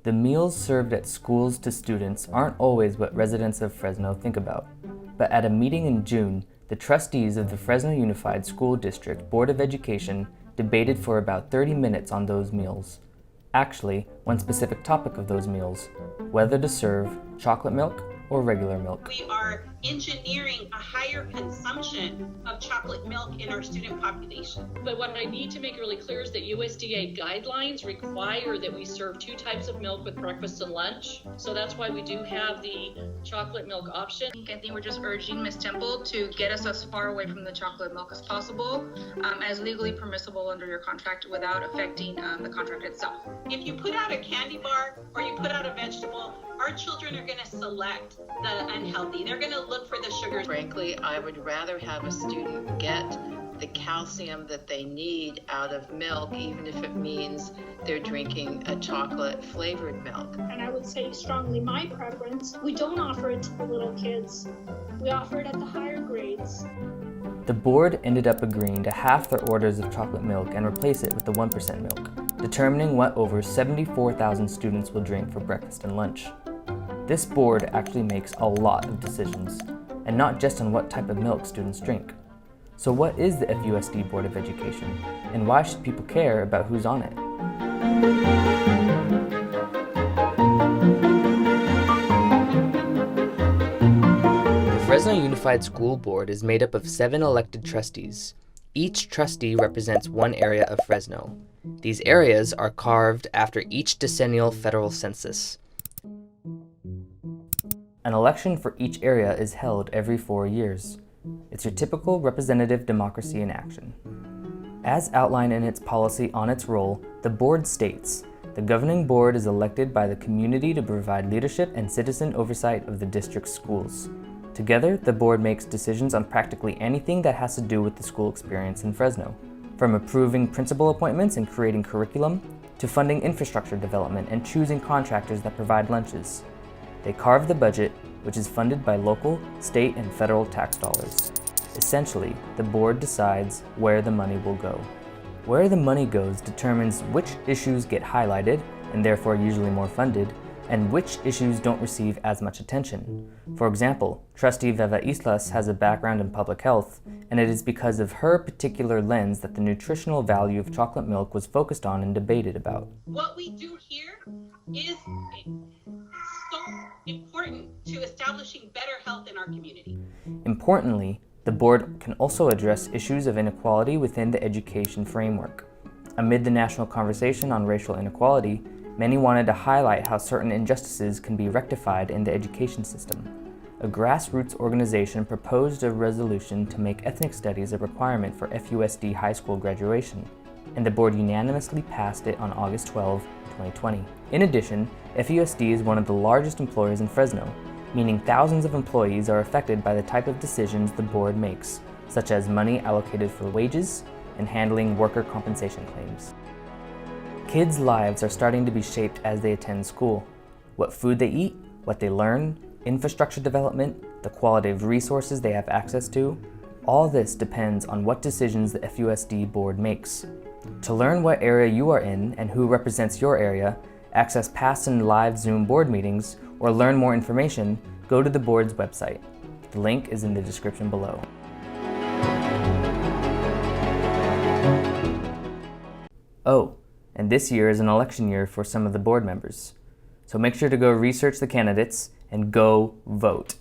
The meals served at schools to students aren't always what residents of Fresno think about. But at a meeting in June, the trustees of the Fresno Unified School District Board of Education debated for about 30 minutes on those meals. Actually, one specific topic of those meals, whether to serve chocolate milk or regular milk. We are engineering a higher consumption of chocolate milk in our student population. But what I need to make really clear is that USDA guidelines require that we serve 2 types of milk with breakfast and lunch. So that's why we do have the chocolate milk option. I think we're just urging Ms. Temple to get us as far away from the chocolate milk as possible, as legally permissible under your contract without affecting the contract itself. If you put out a candy bar or you put out a vegetable, our children are going to select the unhealthy. They're going to look for the sugars. Frankly, I would rather have a student get the calcium that they need out of milk, even if it means they're drinking a chocolate flavored milk. And I would say strongly my preference, we don't offer it to the little kids. We offer it at the higher grades. The board ended up agreeing to half their orders of chocolate milk and replace it with the 1% milk, determining what over 74,000 students will drink for breakfast and lunch. This board actually makes a lot of decisions, and not just on what type of milk students drink. So what is the FUSD Board of Education, and why should people care about who's on it? The Fresno Unified School Board is made up of 7 elected trustees. Each trustee represents one area of Fresno. These areas are carved after each decennial federal census. An election for each area is held every 4 years. It's your typical representative democracy in action. As outlined in its policy on its role, the board states, the governing board is elected by the community to provide leadership and citizen oversight of the district's schools. Together, the board makes decisions on practically anything that has to do with the school experience in Fresno, from approving principal appointments and creating curriculum, to funding infrastructure development and choosing contractors that provide lunches. They carve the budget, which is funded by local, state, and federal tax dollars. Essentially, the board decides where the money will go. Where the money goes determines which issues get highlighted, and therefore usually more funded, and which issues don't receive as much attention. For example, Trustee Veva Islas has a background in public health, and it is because of her particular lens that the nutritional value of chocolate milk was focused on and debated about. What we do here is so important to establishing better health in our community. Importantly, the board can also address issues of inequality within the education framework. Amid the national conversation on racial inequality, many wanted to highlight how certain injustices can be rectified in the education system. A grassroots organization proposed a resolution to make ethnic studies a requirement for FUSD high school graduation, and the board unanimously passed it on August 12, 2020. In addition, FUSD is one of the largest employers in Fresno, meaning thousands of employees are affected by the type of decisions the board makes, such as money allocated for wages and handling worker compensation claims. Kids' lives are starting to be shaped as they attend school. What food they eat, what they learn, infrastructure development, the quality of resources they have access to, all this depends on what decisions the FUSD board makes. To learn what area you are in and who represents your area, access past and live Zoom board meetings, or learn more information, go to the board's website. The link is in the description below. Oh, and this year is an election year for some of the board members. So make sure to go research the candidates and go vote.